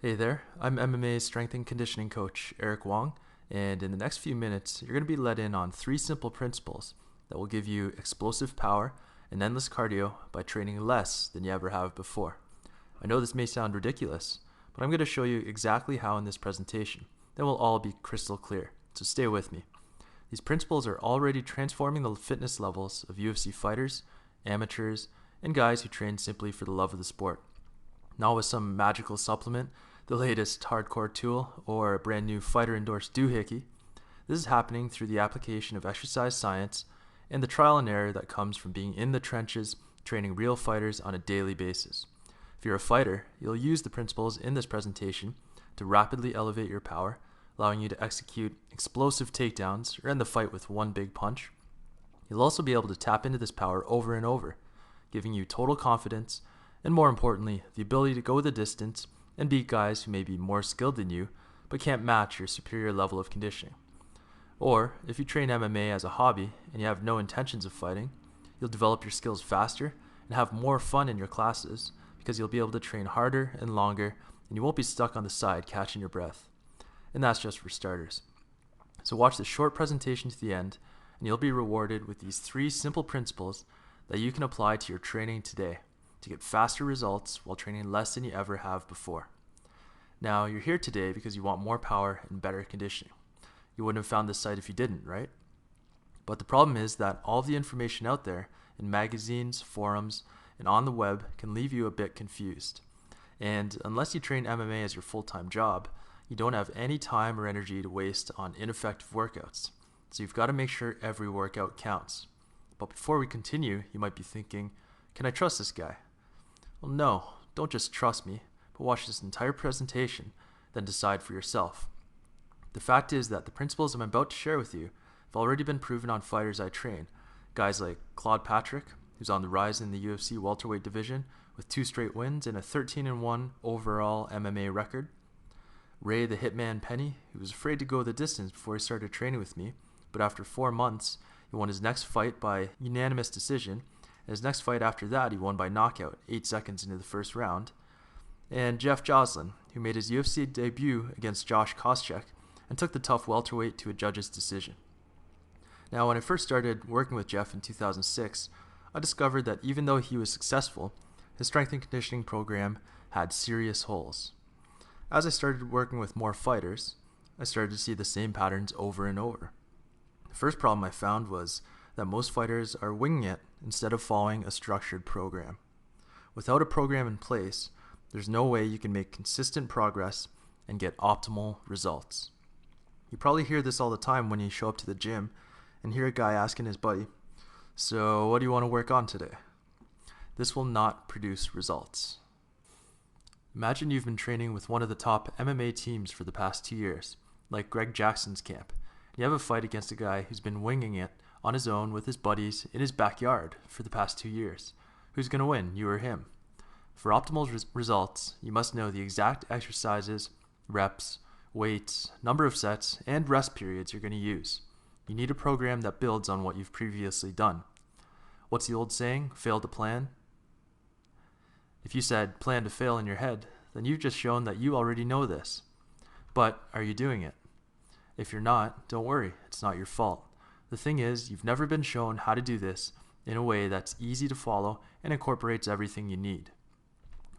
Hey there, I'm MMA strength and conditioning coach Eric Wong, and in the next few minutes, you're going to be let in on three simple principles that will give you explosive power and endless cardio by training less than you ever have before. I know this may sound ridiculous, but I'm going to show you exactly how in this presentation. Then we'll all be crystal clear, so stay with me. These principles are already transforming the fitness levels of UFC fighters, amateurs, and guys who train simply for the love of the sport. Not with some magical supplement, the latest hardcore tool, or a brand new fighter-endorsed doohickey. This is happening through the application of exercise science and the trial and error that comes from being in the trenches, training real fighters on a daily basis. If you're a fighter, you'll use the principles in this presentation to rapidly elevate your power, allowing you to execute explosive takedowns or end the fight with one big punch. You'll also be able to tap into this power over and over, giving you total confidence and, more importantly, the ability to go the distance and beat guys who may be more skilled than you but can't match your superior level of conditioning. Or, if you train MMA as a hobby and you have no intentions of fighting, you'll develop your skills faster and have more fun in your classes because you'll be able to train harder and longer and you won't be stuck on the side catching your breath. And that's just for starters. So watch this short presentation to the end and you'll be rewarded with these three simple principles that you can apply to your training today to get faster results while training less than you ever have before. Now, you're here today because you want more power and better conditioning. You wouldn't have found this site if you didn't, right? But the problem is that all of the information out there in magazines, forums, and on the web can leave you a bit confused. And unless you train MMA as your full-time job, you don't have any time or energy to waste on ineffective workouts. So you've got to make sure every workout counts. But before we continue, you might be thinking, can I trust this guy? Well, no, don't just trust me, but watch this entire presentation, then decide for yourself. The fact is that the principles I'm about to share with you have already been proven on fighters I train, guys like Claude Patrick, who's on the rise in the UFC welterweight division with 2 straight wins and a 13-1 overall MMA record, Ray the Hitman Penny, who was afraid to go the distance before he started training with me, but after 4 months, he won his next fight by unanimous decision. And his next fight after that, he won by knockout 8 seconds into the first round. And Jeff Joslin, who made his UFC debut against Josh Koscheck and took the tough welterweight to a judge's decision. Now, when I first started working with Jeff in 2006, I discovered that even though he was successful, his strength and conditioning program had serious holes. As I started working with more fighters, I started to see the same patterns over and over. The first problem I found was that most fighters are winging it instead of following a structured program. Without a program in place, there's no way you can make consistent progress and get optimal results. You probably hear this all the time when you show up to the gym and hear a guy asking his buddy, "So what do you want to work on today?" This will not produce results. Imagine you've been training with one of the top MMA teams for the past 2 years, like Greg Jackson's camp. You have a fight against a guy who's been winging it on his own with his buddies in his backyard for the past 2 years. Who's going to win, you or him? For optimal results, you must know the exact exercises, reps, weights, number of sets, and rest periods you're going to use. You need a program that builds on what you've previously done. What's the old saying? Fail to plan? If you said plan to fail in your head, then you've just shown that you already know this. But are you doing it? If you're not, don't worry, it's not your fault. The thing is, you've never been shown how to do this in a way that's easy to follow and incorporates everything you need.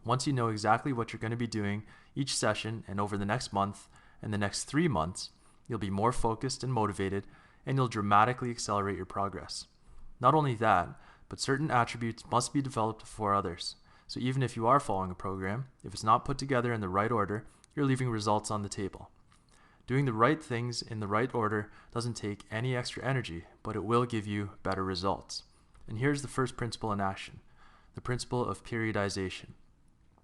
Once you know exactly what you're going to be doing each session and over the next month and the next 3 months, you'll be more focused and motivated and you'll dramatically accelerate your progress. Not only that, but certain attributes must be developed before others. So even if you are following a program, if it's not put together in the right order, you're leaving results on the table. Doing the right things in the right order doesn't take any extra energy, but it will give you better results. And here's the first principle in action, the principle of periodization.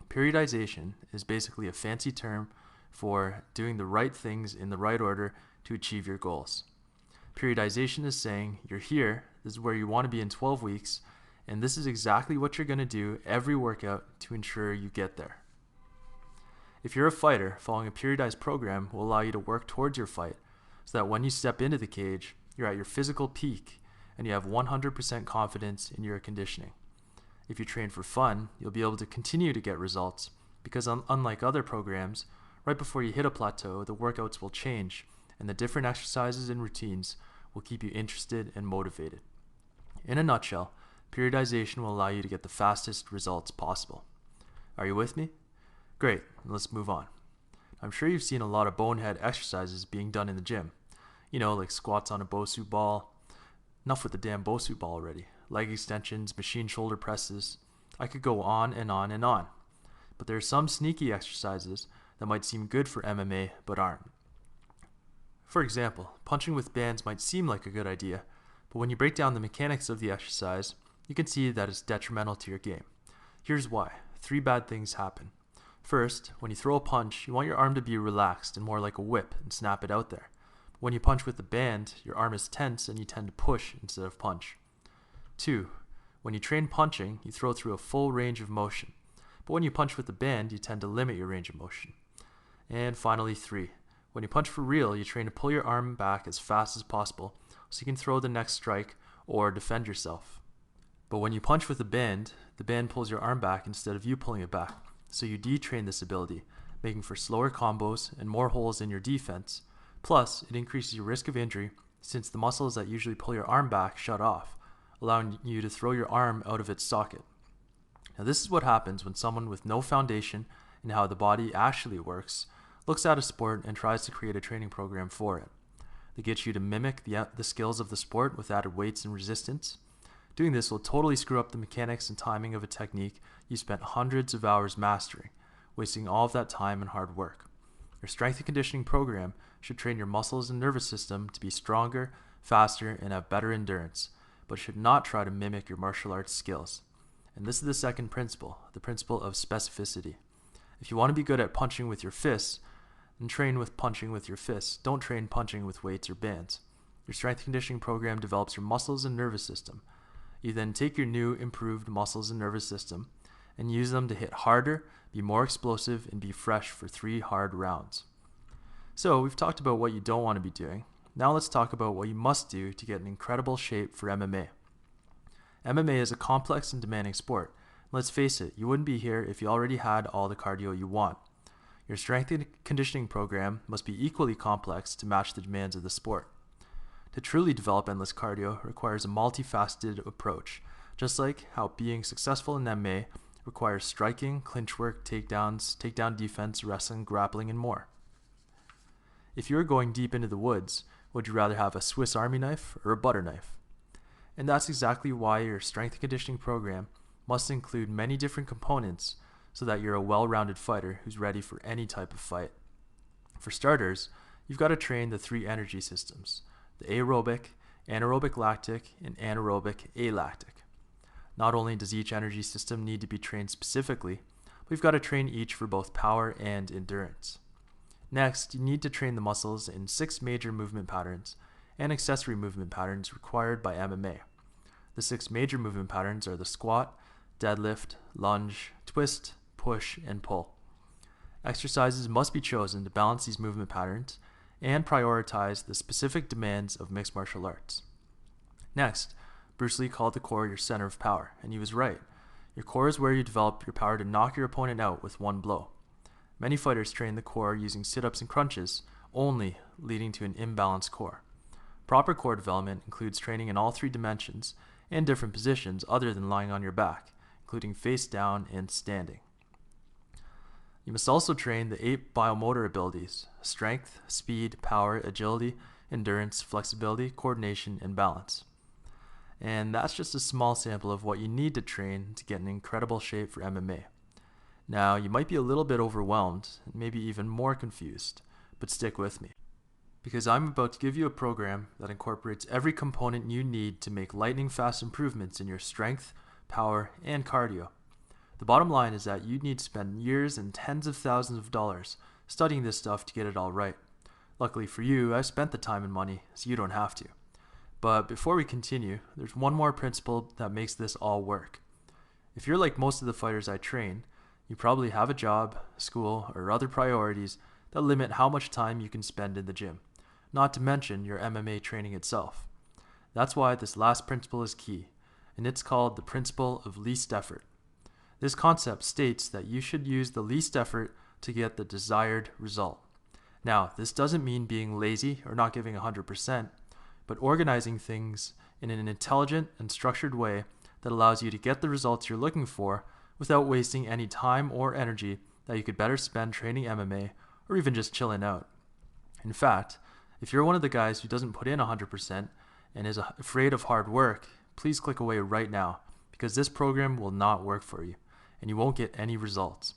Periodization is basically a fancy term for doing the right things in the right order to achieve your goals. Periodization is saying you're here, this is where you want to be in 12 weeks, and this is exactly what you're going to do every workout to ensure you get there. If you're a fighter, following a periodized program will allow you to work towards your fight so that when you step into the cage, you're at your physical peak and you have 100% confidence in your conditioning. If you train for fun, you'll be able to continue to get results because unlike other programs, right before you hit a plateau, the workouts will change, and the different exercises and routines will keep you interested and motivated. In a nutshell, periodization will allow you to get the fastest results possible. Are you with me? Great, let's move on. I'm sure you've seen a lot of bonehead exercises being done in the gym. Like squats on a Bosu ball. Enough with the damn Bosu ball already. Leg extensions, machine shoulder presses. I could go on and on and on. But there are some sneaky exercises that might seem good for MMA but aren't. For example, punching with bands might seem like a good idea, but when you break down the mechanics of the exercise, you can see that it's detrimental to your game. Here's why. 3 bad things happen. First, when you throw a punch, you want your arm to be relaxed and more like a whip and snap it out there. When you punch with the band, your arm is tense and you tend to push instead of punch. 2. When you train punching, you throw through a full range of motion. But when you punch with the band, you tend to limit your range of motion. And finally, 3. When you punch for real, you train to pull your arm back as fast as possible so you can throw the next strike or defend yourself. But when you punch with the band pulls your arm back instead of you pulling it back, so you detrain this ability, making for slower combos and more holes in your defense. Plus, it increases your risk of injury since the muscles that usually pull your arm back shut off, allowing you to throw your arm out of its socket. Now, this is what happens when someone with no foundation in how the body actually works looks at a sport and tries to create a training program for it. They get you to mimic the skills of the sport with added weights and resistance. Doing this will totally screw up the mechanics and timing of a technique you spent hundreds of hours mastering, wasting all of that time and hard work. Your strength and conditioning program should train your muscles and nervous system to be stronger, faster, and have better endurance, but should not try to mimic your martial arts skills. And this is the second principle, the principle of specificity. If you want to be good at punching with your fists, then train with punching with your fists. Don't train punching with weights or bands. Your strength and conditioning program develops your muscles and nervous system. You then take your new, improved muscles and nervous system and use them to hit harder, be more explosive, and be fresh for 3 hard rounds. So we've talked about what you don't want to be doing. Now let's talk about what you must do to get in incredible shape for MMA. MMA is a complex and demanding sport. Let's face it, you wouldn't be here if you already had all the cardio you want. Your strength and conditioning program must be equally complex to match the demands of the sport. To truly develop endless cardio requires a multifaceted approach, just like how being successful in MMA requires striking, clinch work, takedowns, takedown defense, wrestling, grappling, and more. If you were going deep into the woods, would you rather have a Swiss Army knife or a butter knife? And that's exactly why your strength and conditioning program must include many different components so that you're a well-rounded fighter who's ready for any type of fight. For starters, you've got to train the 3 energy systems: the aerobic, anaerobic lactic, and anaerobic alactic. Not only does each energy system need to be trained specifically, but we've got to train each for both power and endurance. Next, you need to train the muscles in 6 major movement patterns and accessory movement patterns required by MMA. The 6 major movement patterns are the squat, deadlift, lunge, twist, push, and pull. Exercises must be chosen to balance these movement patterns and prioritize the specific demands of mixed martial arts. Next, Bruce Lee called the core your center of power, and he was right. Your core is where you develop your power to knock your opponent out with one blow. Many fighters train the core using sit-ups and crunches only, leading to an imbalanced core. Proper core development includes training in all 3 dimensions and different positions other than lying on your back, including face down and standing. You must also train the 8 biomotor abilities: strength, speed, power, agility, endurance, flexibility, coordination, and balance. And that's just a small sample of what you need to train to get in incredible shape for MMA. Now, you might be a little bit overwhelmed, and maybe even more confused, but stick with me, because I'm about to give you a program that incorporates every component you need to make lightning fast improvements in your strength, power, and cardio. The bottom line is that you'd need to spend years and tens of thousands of dollars studying this stuff to get it all right. Luckily for you, I spent the time and money, so you don't have to. But before we continue, there's one more principle that makes this all work. If you're like most of the fighters I train, you probably have a job, school, or other priorities that limit how much time you can spend in the gym, not to mention your MMA training itself. That's why this last principle is key, and it's called the principle of least effort. This concept states that you should use the least effort to get the desired result. Now, this doesn't mean being lazy or not giving 100%, but organizing things in an intelligent and structured way that allows you to get the results you're looking for without wasting any time or energy that you could better spend training MMA or even just chilling out. In fact, if you're one of the guys who doesn't put in 100% and is afraid of hard work, please click away right now, because this program will not work for you and you won't get any results.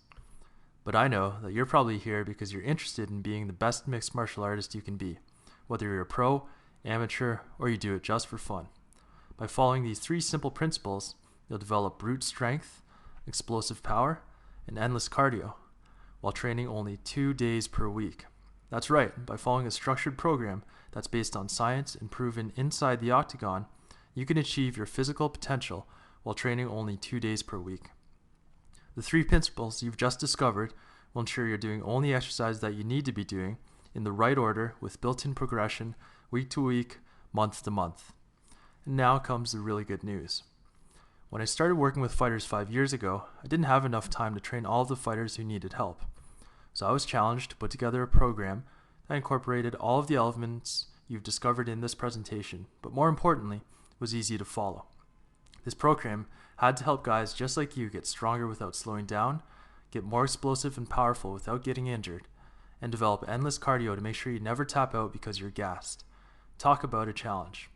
But I know that you're probably here because you're interested in being the best mixed martial artist you can be, whether you're a pro, amateur, or you do it just for fun. By following these 3 simple principles, you'll develop brute strength, explosive power, and endless cardio, while training only 2 days per week. That's right, by following a structured program that's based on science and proven inside the octagon, you can achieve your physical potential while training only 2 days per week. The 3 principles you've just discovered will ensure you're doing only exercise that you need to be doing in the right order with built-in progression week to week, month to month. And now comes the really good news. When I started working with fighters 5 years ago, I didn't have enough time to train all of the fighters who needed help. So I was challenged to put together a program that incorporated all of the elements you've discovered in this presentation, but more importantly, was easy to follow. This program had to help guys just like you get stronger without slowing down, get more explosive and powerful without getting injured, and develop endless cardio to make sure you never tap out because you're gassed. Talk about a challenge,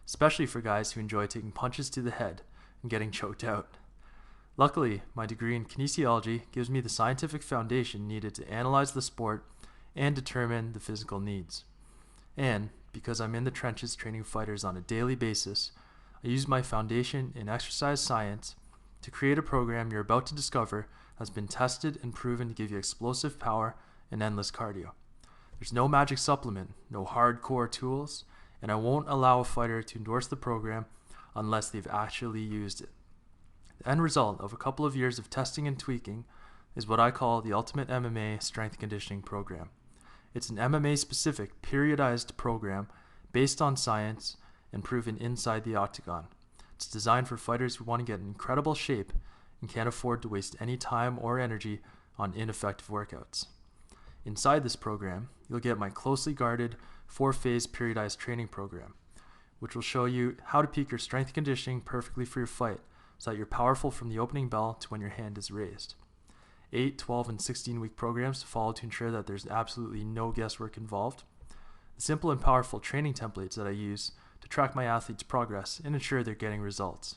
especially for guys who enjoy taking punches to the head and getting choked out. Luckily, my degree in kinesiology gives me the scientific foundation needed to analyze the sport and determine the physical needs. And because I'm in the trenches training fighters on a daily basis, I use my foundation in exercise science to create a program you're about to discover has been tested and proven to give you explosive power and endless cardio. There's no magic supplement, no hardcore tools, and I won't allow a fighter to endorse the program unless they've actually used it. The end result of a couple of years of testing and tweaking is what I call the Ultimate MMA Strength Conditioning Program. It's an MMA-specific, periodized program based on science and proven inside the octagon. It's designed for fighters who want to get in incredible shape and can't afford to waste any time or energy on ineffective workouts. Inside this program, you'll get my closely guarded 4-phase periodized training program, which will show you how to peak your strength conditioning perfectly for your fight so that you're powerful from the opening bell to when your hand is raised. 8, 12, and 16-week programs to follow to ensure that there's absolutely no guesswork involved. The simple and powerful training templates that I use to track my athletes' progress and ensure they're getting results.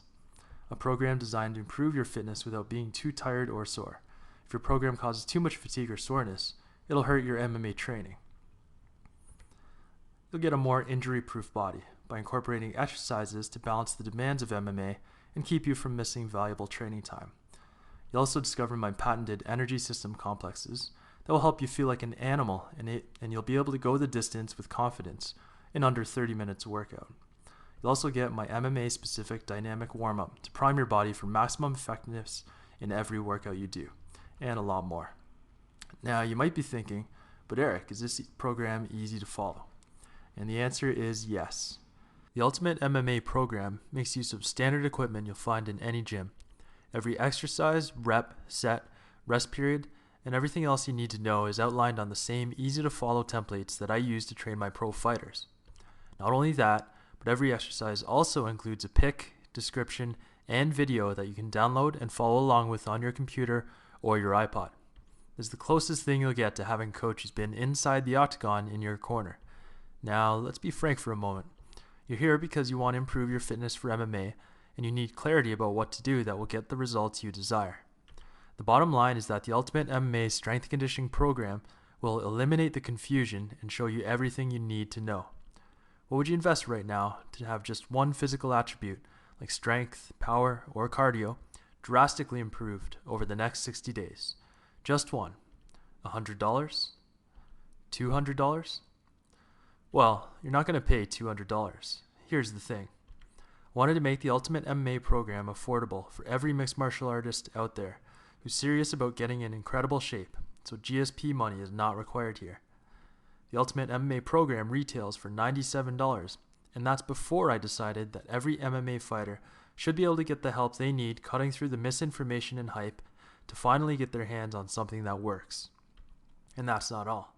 A program designed to improve your fitness without being too tired or sore. If your program causes too much fatigue or soreness, it'll hurt your MMA training. You'll get a more injury-proof body by incorporating exercises to balance the demands of MMA and keep you from missing valuable training time. You'll also discover my patented energy system complexes that will help you feel like an animal, and you'll be able to go the distance with confidence in under 30 minutes of workout. You'll also get my MMA-specific dynamic warm-up to prime your body for maximum effectiveness in every workout you do, and a lot more. Now, you might be thinking, but Eric, is this program easy to follow? And the answer is yes. The Ultimate MMA program makes use of standard equipment you'll find in any gym. Every exercise, rep, set, rest period, and everything else you need to know is outlined on the same easy-to-follow templates that I use to train my pro fighters. Not only that, but every exercise also includes a pic, description, and video that you can download and follow along with on your computer or your iPod. This is the closest thing you'll get to having a coach who's been inside the octagon in your corner. Now, let's be frank for a moment. You're here because you want to improve your fitness for MMA, and you need clarity about what to do that will get the results you desire. The bottom line is that the Ultimate MMA Strength Conditioning Program will eliminate the confusion and show you everything you need to know. What would you invest right now to have just one physical attribute, like strength, power, or cardio, drastically improved over the next 60 days? Just one. $100? $200? Well, you're not going to pay $200. Here's the thing. I wanted to make the Ultimate MMA program affordable for every mixed martial artist out there who's serious about getting in incredible shape, so GSP money is not required here. The Ultimate MMA program retails for $97, and that's before I decided that every MMA fighter should be able to get the help they need cutting through the misinformation and hype to finally get their hands on something that works. And that's not all.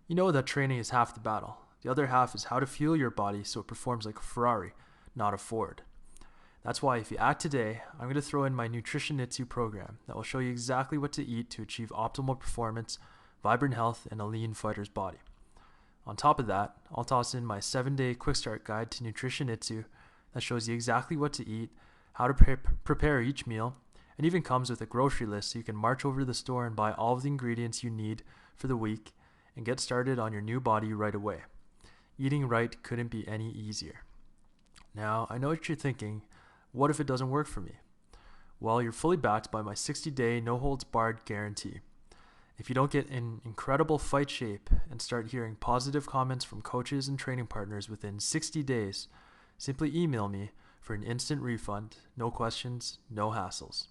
You know that training is half the battle. The other half is how to fuel your body so it performs like a Ferrari, not a Ford. That's why if you act today, I'm going to throw in my Nutritionitsu program that will show you exactly what to eat to achieve optimal performance, vibrant health, and a lean fighter's body. On top of that, I'll toss in my 7-day quick start guide to Nutritionitsu that shows you exactly what to eat, how to prepare each meal, and even comes with a grocery list so you can march over to the store and buy all of the ingredients you need for the week and get started on your new body right away. Eating right couldn't be any easier. Now, I know what you're thinking, what if it doesn't work for me? Well, you're fully backed by my 60-day no-holds-barred guarantee. If you don't get in incredible fight shape and start hearing positive comments from coaches and training partners within 60 days, simply email me for an instant refund, no questions, no hassles.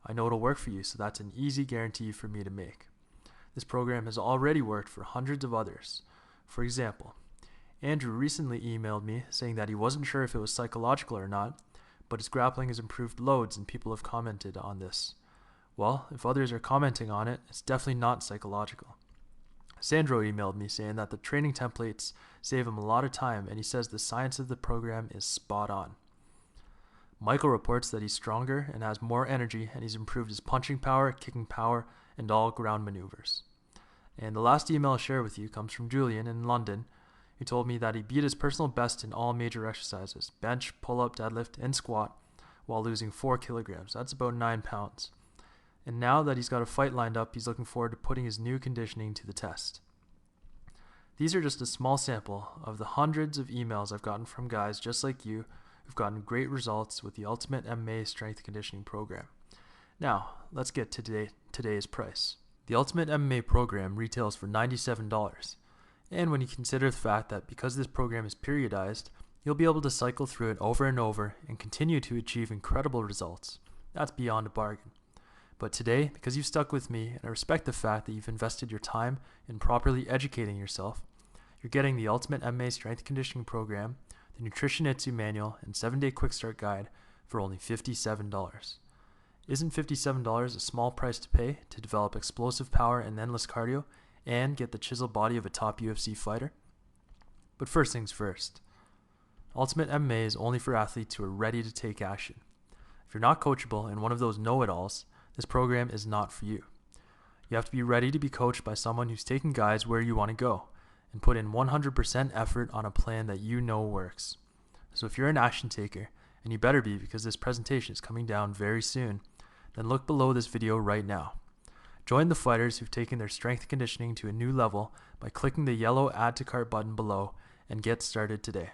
I know it'll work for you, so that's an easy guarantee for me to make. This program has already worked for hundreds of others. For example, Andrew recently emailed me saying that he wasn't sure if it was psychological or not, but his grappling has improved loads and people have commented on this. Well, if others are commenting on it, it's definitely not psychological. Sandro emailed me saying that the training templates save him a lot of time and he says the science of the program is spot on. Michael reports that he's stronger and has more energy and he's improved his punching power, kicking power, and all ground maneuvers. And the last email I'll share with you comes from Julian in London, who told me that he beat his personal best in all major exercises, bench, pull-up, deadlift, and squat, while losing 4 kilograms. That's about 9 pounds. And now that he's got a fight lined up, he's looking forward to putting his new conditioning to the test. These are just a small sample of the hundreds of emails I've gotten from guys just like you who've gotten great results with the Ultimate MMA Strength Conditioning Program. Now, let's get to today's price. The Ultimate MMA program retails for $97. And when you consider the fact that because this program is periodized, you'll be able to cycle through it over and over and continue to achieve incredible results, that's beyond a bargain. But today, because you've stuck with me and I respect the fact that you've invested your time in properly educating yourself, you're getting the Ultimate MMA Strength Conditioning Program, the Nutritionitsu Manual, and 7-day Quick Start Guide for only $57. Isn't $57 a small price to pay to develop explosive power and endless cardio and get the chiseled body of a top UFC fighter? But first things first. Ultimate MMA is only for athletes who are ready to take action. If you're not coachable and one of those know-it-alls, this program is not for you. You have to be ready to be coached by someone who's taking guys where you want to go and put in 100% effort on a plan that you know works. So if you're an action taker, and you better be because this presentation is coming down very soon, then look below this video right now. Join the fighters who've taken their strength conditioning to a new level by clicking the yellow Add to Cart button below and get started today.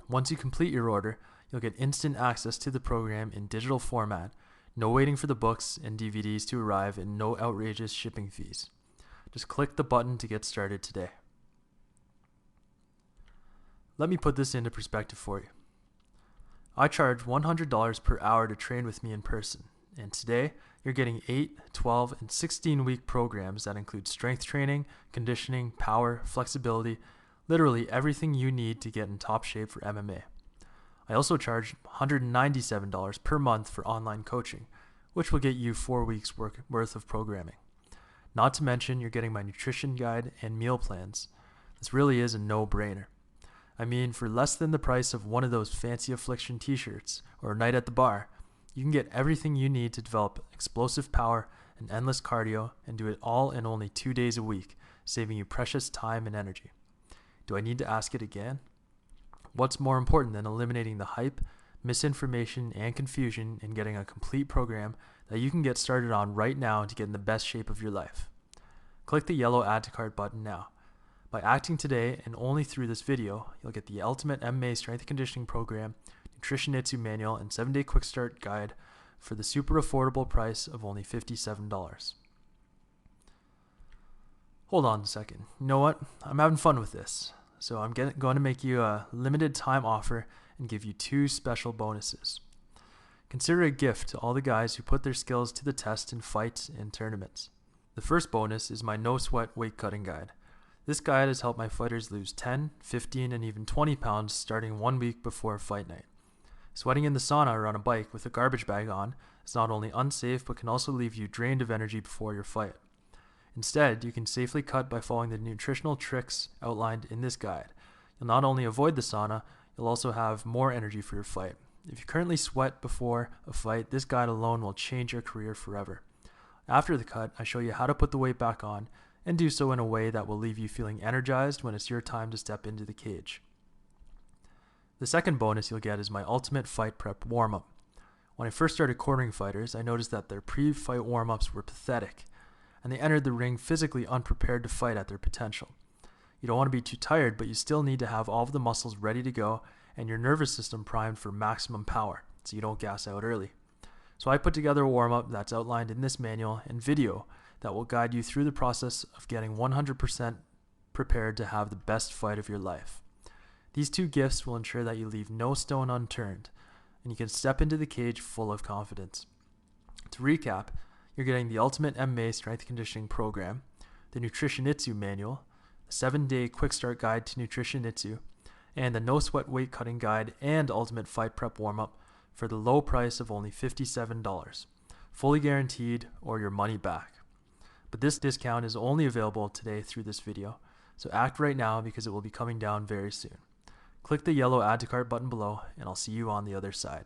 Once you complete your order, you'll get instant access to the program in digital format, no waiting for the books and DVDs to arrive, and no outrageous shipping fees. Just click the button to get started today. Let me put this into perspective for you. I charge $100 per hour to train with me in person, and today you're getting 8, 12, and 16-week programs that include strength training, conditioning, power, flexibility, literally everything you need to get in top shape for MMA. I also charge $197 per month for online coaching, which will get you 4 weeks worth of programming. Not to mention you're getting my nutrition guide and meal plans. This really is a no-brainer. I mean, for less than the price of one of those fancy Affliction t-shirts or a night at the bar, you can get everything you need to develop explosive power and endless cardio and do it all in only 2 days a week, saving you precious time and energy. Do I need to ask it again? What's more important than eliminating the hype, misinformation, and confusion and getting a complete program that you can get started on right now to get in the best shape of your life? Click the yellow Add to Cart button now. By acting today and only through this video, you'll get the Ultimate MMA Strength Conditioning Program, Nutritionitsu Manual, and 7-day Quick Start Guide for the super affordable price of only $57. Hold on a second. You know what? I'm having fun with this. So I'm going to make you a limited time offer and give you 2 special bonuses. Consider it a gift to all the guys who put their skills to the test in fights and tournaments. The first bonus is my No Sweat Weight Cutting Guide. This guide has helped my fighters lose 10, 15, and even 20 pounds starting 1 week before fight night. Sweating in the sauna or on a bike with a garbage bag on is not only unsafe but can also leave you drained of energy before your fight. Instead, you can safely cut by following the nutritional tricks outlined in this guide. You'll not only avoid the sauna, you'll also have more energy for your fight. If you currently sweat before a fight, this guide alone will change your career forever. After the cut, I show you how to put the weight back on and do so in a way that will leave you feeling energized when it's your time to step into the cage. The second bonus you'll get is my ultimate fight prep warm-up. When I first started cornering fighters, I noticed that their pre-fight warm-ups were pathetic, and they entered the ring physically unprepared to fight at their potential. You don't want to be too tired, but you still need to have all of the muscles ready to go and your nervous system primed for maximum power, so you don't gas out early. So I put together a warm-up that's outlined in this manual and video that will guide you through the process of getting 100% prepared to have the best fight of your life. These two gifts will ensure that you leave no stone unturned, and you can step into the cage full of confidence. To recap, you're getting the Ultimate MMA Strength Conditioning Program, the Nutritionitsu Manual, the 7-day Quick Start Guide to Nutritionitsu, and the No Sweat Weight Cutting Guide and Ultimate Fight Prep Warm-Up for the low price of only $57, fully guaranteed or your money back. But this discount is only available today through this video, so act right now because it will be coming down very soon. Click the yellow Add to Cart button below, and I'll see you on the other side.